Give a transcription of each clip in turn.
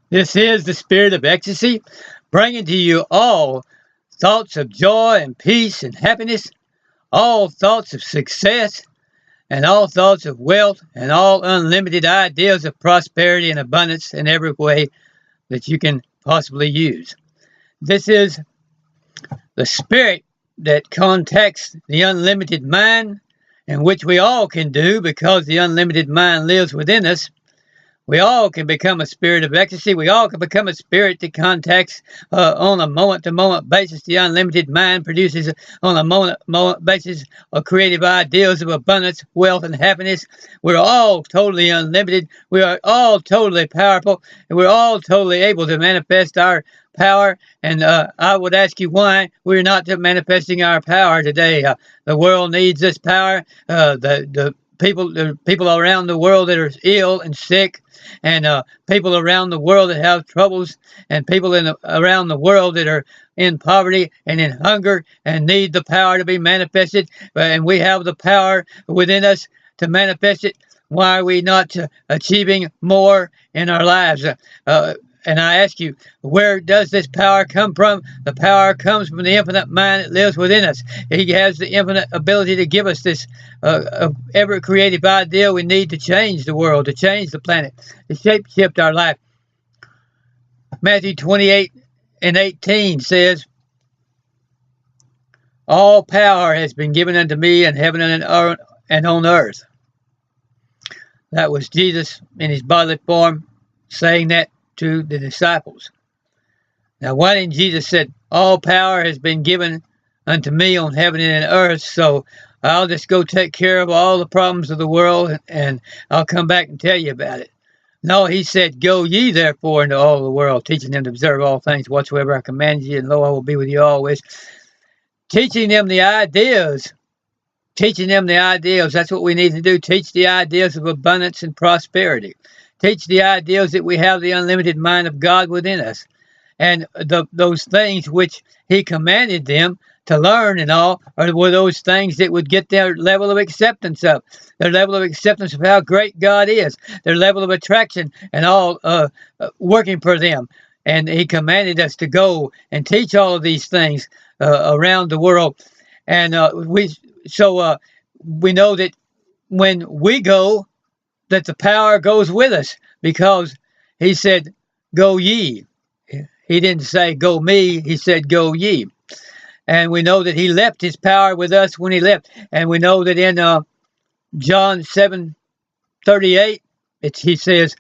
This is the spirit of ecstasy, bringing to you all thoughts of joy and peace and happiness, all thoughts of success, and all thoughts of wealth, and all unlimited ideas of prosperity and abundance in every way that you can possibly use. This is the spirit that contacts the unlimited mind, and which we all can do because the unlimited mind lives within us. We all can become a spirit of ecstasy. We all can become a spirit that contacts on a moment-to-moment basis. The unlimited mind produces on a moment-to-moment basis creative ideals of abundance, wealth, and happiness. We're all totally unlimited. We are all totally powerful, and we're all totally able to manifest our power. And I would ask you why we're not manifesting our power today. The world needs this power. The people around the world that are ill and sick, and people around the world that have troubles, and people around the world that are in poverty and in hunger and need the power to be manifested. And we have the power within us to manifest it. Why are we not achieving more in our lives? And I ask you, where does this power come from? The power comes from the infinite mind that lives within us. He has the infinite ability to give us this ever creative idea we need to change the world, to change the planet, to shape shift our life. Matthew 28:18 says, all power has been given unto me in heaven and on earth. That was Jesus in his bodily form saying that to the disciples. Now, why didn't Jesus said, all power has been given unto me on heaven and in earth, so I'll just go take care of all the problems of the world and I'll come back and tell you about it. No, he said, go ye therefore into all the world, teaching them to observe all things whatsoever I command you, and lo, I will be with you always. Teaching them the ideas. Teaching them the ideals. That's what we need to do. Teach the ideas of abundance and prosperity. Teach the ideals that we have the unlimited mind of God within us. And those things which he commanded them to learn and all were those things that would get their level of acceptance up, their level of acceptance of how great God is, their level of attraction and all working for them. And he commanded us to go and teach all of these things around the world. And we know that when we go, that the power goes with us, because he said, go ye. He didn't say go me, he said go ye. And we know that he left his power with us when he left. And we know that in John 7:38, he says,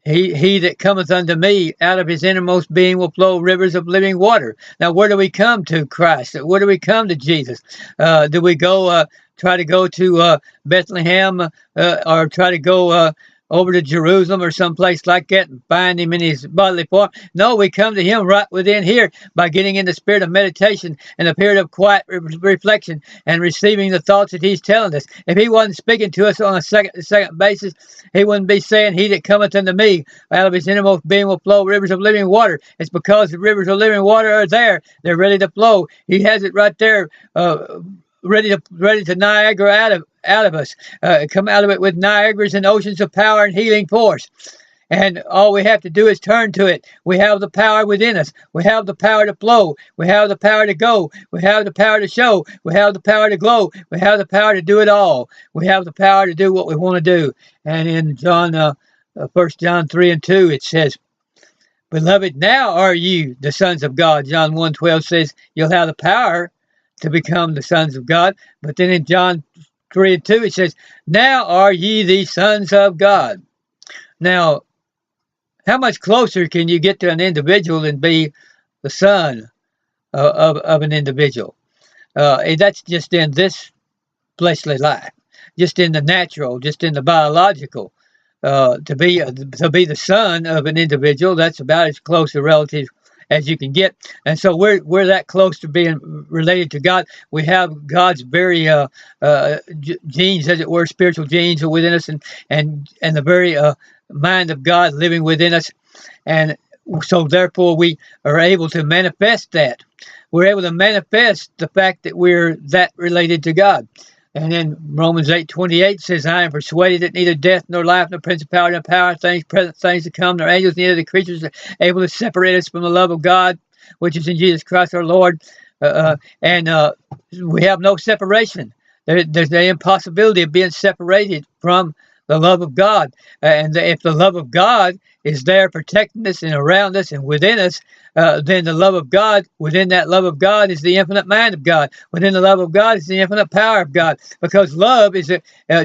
he that cometh unto me, out of his innermost being will flow rivers of living water. Now, where do we come to Christ? Where do we come to Jesus? Do we go try to go to Bethlehem or try to go over to Jerusalem or someplace like that and find him in his bodily form? No, we come to him right within here by getting in the spirit of meditation and a period of quiet reflection and receiving the thoughts that he's telling us. If he wasn't speaking to us on a second basis, he wouldn't be saying, he that cometh unto me, out of his innermost being will flow rivers of living water. It's because the rivers of living water are there. They're ready to flow. He has it right there, ready to Niagara out of us, come out of it with Niagaras and oceans of power and healing force. And all we have to do is turn to it. We have the power within us. We have the power to flow. We have the power to go. We have the power to show. We have the power to glow. We have the power to do it all. We have the power to do what we want to do. And in 1 John 3:2, it says, beloved, now are you the sons of God. John 1:12 says you'll have the power to become the sons of God. But then in John 3:2, it says, now are ye the sons of God. Now, how much closer can you get to an individual and be the son of an individual? That's just in this fleshly life, just in the natural, just in the biological. To be the son of an individual, that's about as close a relative as you can get. And so we're that close to being related to God. We have God's very genes, as it were, spiritual genes within us, and the very mind of God living within us. And so therefore we are able to manifest that. We're able to manifest the fact that we're that related to God. And then Romans 8:28 says, I am persuaded that neither death, nor life, nor principality, nor power, things present, things to come, nor angels, neither the creatures are able to separate us from the love of God, which is in Jesus Christ our Lord. And we have no separation. There's the impossibility of being separated from the love of God. And if the love of God is there protecting us and around us and within us, then the love of God, within that love of God is the infinite mind of God. Within the love of God is the infinite power of God. Because love is,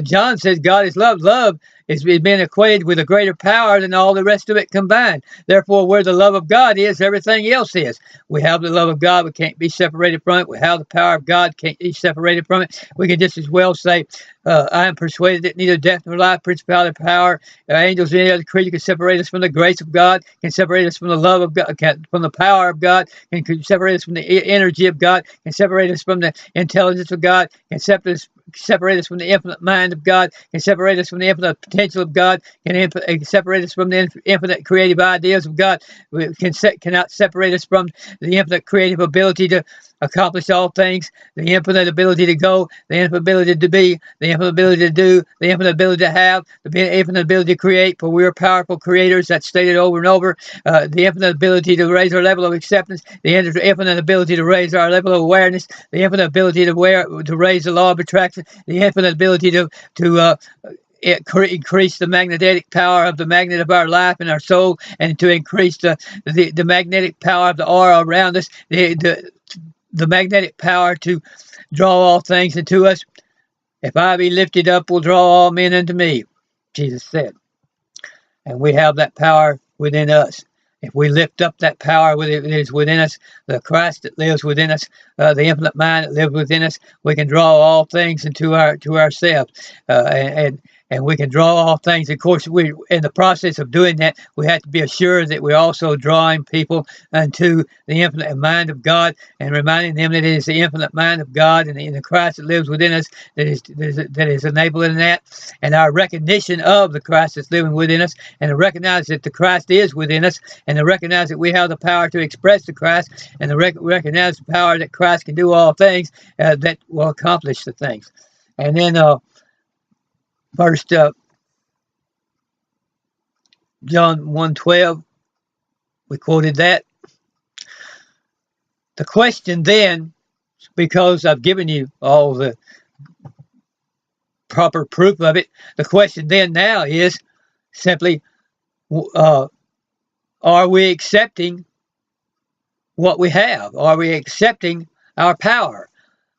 John says God is love. Love is being equated with a greater power than all the rest of it combined. Therefore, where the love of God is, everything else is. We have the love of God. We can't be separated from it. We have the power of God. Can't be separated from it. We can just as well say, I am persuaded that neither death nor life, principality, power, angels, any other creature can separate us from the grace of God, can separate us from the love of God, from the power of God, can separate us from the energy of God, can separate us from the intelligence of God, can separate us from the infinite mind of God, can separate us from the infinite potential of God, can separate us from the infinite creative ideas of God, cannot separate us from the infinite creative ability to accomplish all things, the infinite ability to go, the infinite ability to be, the infinite ability to do, the infinite ability to have, the infinite ability to create, for we are powerful creators. That's stated over and over. The infinite ability to raise our level of acceptance, the infinite ability to raise our level of awareness, the infinite ability to raise the law of attraction, the infinite ability to increase the magnetic power of the magnet of our life and our soul, and to increase the magnetic power of the aura around us, the magnetic power to draw all things into us. If I be lifted up, will draw all men unto me, Jesus said. And we have that power within us. If we lift up that power that is within us, the Christ that lives within us, the infinite mind that lives within us, we can draw all things into ourselves, and we can draw all things. Of course, we, in the process of doing that, we have to be assured that we're also drawing people unto the infinite mind of God, and reminding them that it is the infinite mind of God and the Christ that lives within us that is enabling that, and our recognition of the Christ that's living within us, and to recognize that the Christ is within us, and to recognize that we have the power to express the Christ, and to recognize the power that Christ can do all things that will accomplish the things. And then first John 1:12, we quoted that. The question then, because I've given you all the proper proof of it, the question then now is simply, are we accepting what we have? Are we accepting our power?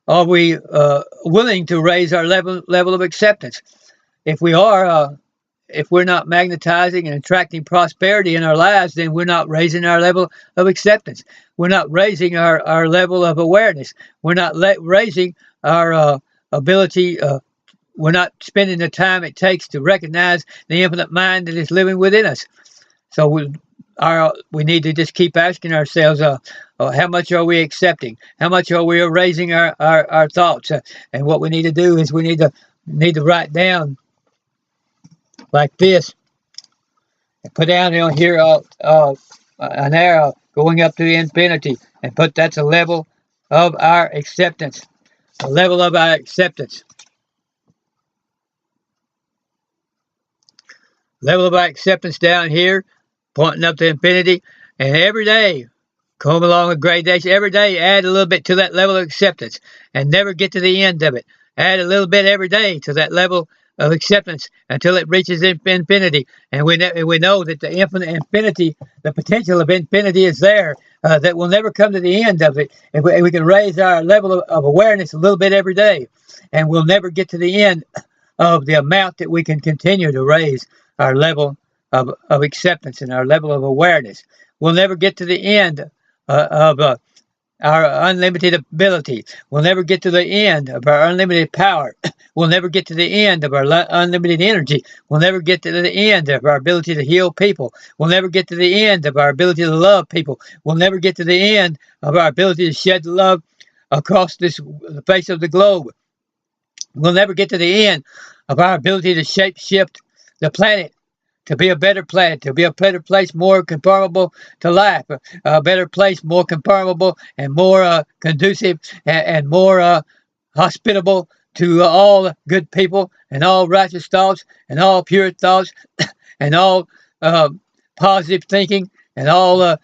Are we willing to raise our level of acceptance? If we are, if we're not magnetizing and attracting prosperity in our lives, then we're not raising our level of acceptance. We're not raising our level of awareness. We're not raising our ability. We're not spending the time it takes to recognize the infinite mind that is living within us. So we need to just keep asking ourselves, how much are we accepting? How much are we raising our thoughts? And what we need to do is we need to write down like this, and put down on here an arrow going up to the infinity, and put that's a level of our acceptance. A level of our acceptance. Level of our acceptance down here, pointing up to infinity, and every day, come along a gradation. Every day, add a little bit to that level of acceptance, and never get to the end of it. Add a little bit every day to that level of acceptance until it reaches infinity. And we know that the infinity, the potential of infinity is there, that will never come to the end of it. If we can raise our level of awareness a little bit every day, and we'll never get to the end of the amount that we can continue to raise our level of acceptance and our level of awareness. We'll never get to the end of our unlimited ability. We'll never get to the end of our unlimited power. We'll never get to the end of our unlimited energy. We'll never get to the end of our ability to heal people. We'll never get to the end of our ability to love people. We'll never get to the end of our ability to shed love across the face of the globe. We'll never get to the end of our ability to shape shift the planet to be a better planet, to be a better place, more comparable to life, a better place, more comparable and more conducive and more hospitable to all good people and all righteous thoughts and all pure thoughts and all positive thinking and all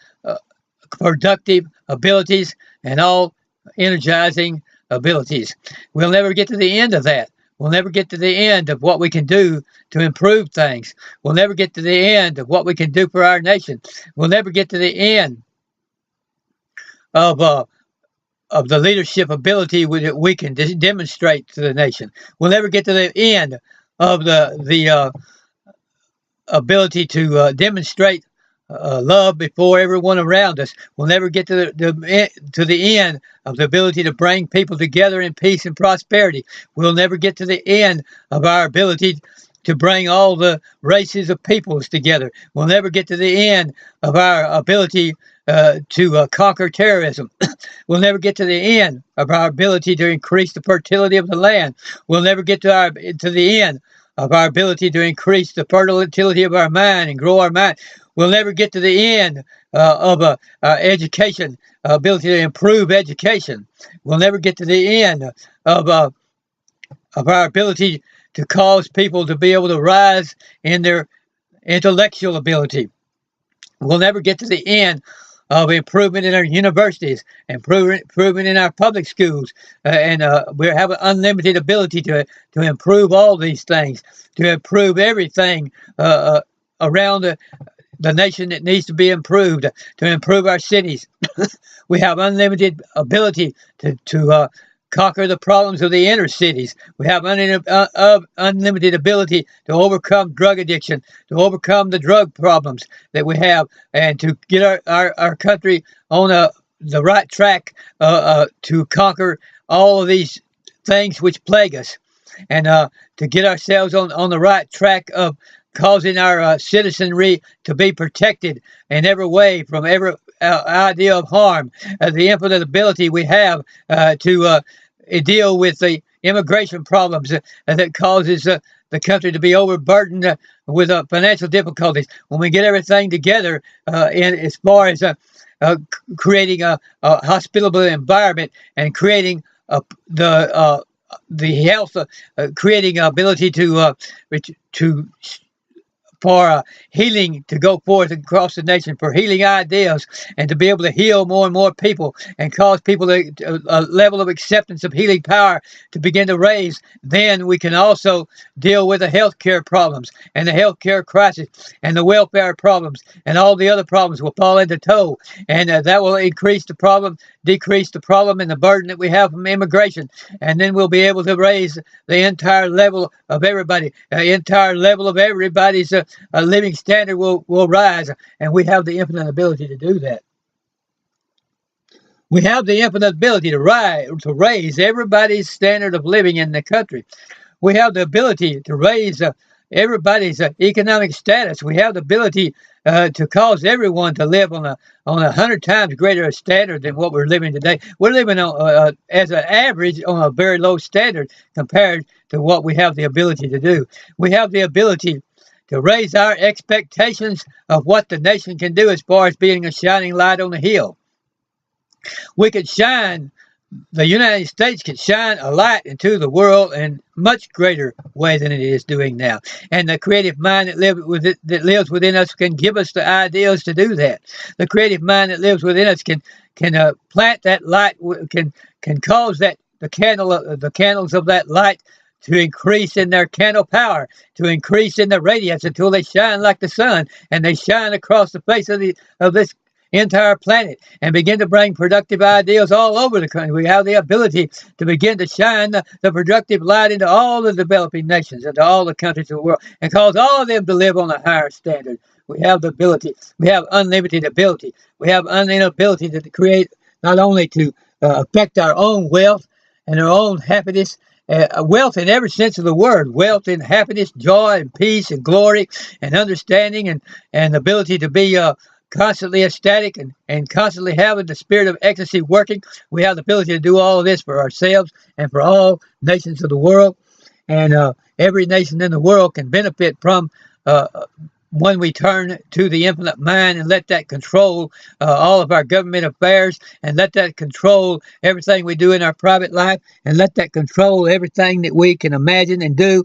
productive abilities and all energizing abilities. We'll never get to the end of that. We'll never get to the end of what we can do to improve things. We'll never get to the end of what we can do for our nation. We'll never get to the end of the leadership ability that we can demonstrate to the nation. We'll never get to the end of the ability to demonstrate love before everyone around us. We'll never get to the end of the ability to bring people together in peace and prosperity. We'll never get to the end of our ability to bring all the races of peoples together. We'll never get to the end of our ability to conquer terrorism. We'll never get to the end of our ability to increase the fertility of the land. We'll never get to the end of our ability to increase the fertility of our mind and grow our mind. We'll never get to the end of education, ability to improve education. We'll never get to the end of our ability to cause people to be able to rise in their intellectual ability. We'll never get to the end of improvement in our universities, improvement in our public schools, and we have an unlimited ability to improve all these things, to improve everything around the nation that needs to be improved, to improve our cities. We have unlimited ability to conquer the problems of the inner cities. We have unlimited ability to overcome drug addiction, to overcome the drug problems that we have, and to get our country on the right track to conquer all of these things which plague us, and to get ourselves on the right track of causing our citizenry to be protected in every way from every idea of harm. The infinite ability we have to deal with the immigration problems that causes the country to be overburdened with financial difficulties. When we get everything together as far as creating a hospitable environment and creating the health, creating ability for healing to go forth across the nation, for healing ideas, and to be able to heal more and more people and cause people a level of acceptance of healing power to begin to raise, then we can also deal with the healthcare problems and the healthcare crisis and the welfare problems, and all the other problems will fall into tow, and that will decrease the problem and the burden that we have from immigration, and then we'll be able to raise the entire level of everybody, everybody's living standard will rise, and we have the infinite ability to do that. We have the infinite ability to raise everybody's standard of living in the country. We have the ability to raise everybody's economic status. We have the ability to cause everyone to live on a 100 times greater standard than what we're living today. We're living on, as an average, on a very low standard compared to what we have the ability to do. We have the ability to raise our expectations of what the nation can do as far as being a shining light on the hill. We could shine, the United States could shine a light into the world in much greater way than it is doing now. And the creative mind that lives within us can give us the ideas to do that. The creative mind that lives within us can plant that light, can cause that the candles of that light to increase in their candle power, to increase in their radiance until they shine like the sun, and they shine across the face of this entire planet and begin to bring productive ideas all over the country. We have the ability to begin to shine the productive light into all the developing nations, into all the countries of the world, and cause all of them to live on a higher standard. We have the ability. We have unlimited ability. We have unlimited ability to create, not only to affect our own wealth and our own happiness, wealth in every sense of the word, wealth in happiness, joy, and peace, and glory, and understanding, and ability to be constantly ecstatic and constantly having the spirit of ecstasy working. We have the ability to do all of this for ourselves and for all nations of the world. And every nation in the world can benefit from when we turn to the infinite mind and let that control all of our government affairs, and let that control everything we do in our private life, and let that control everything that we can imagine and do.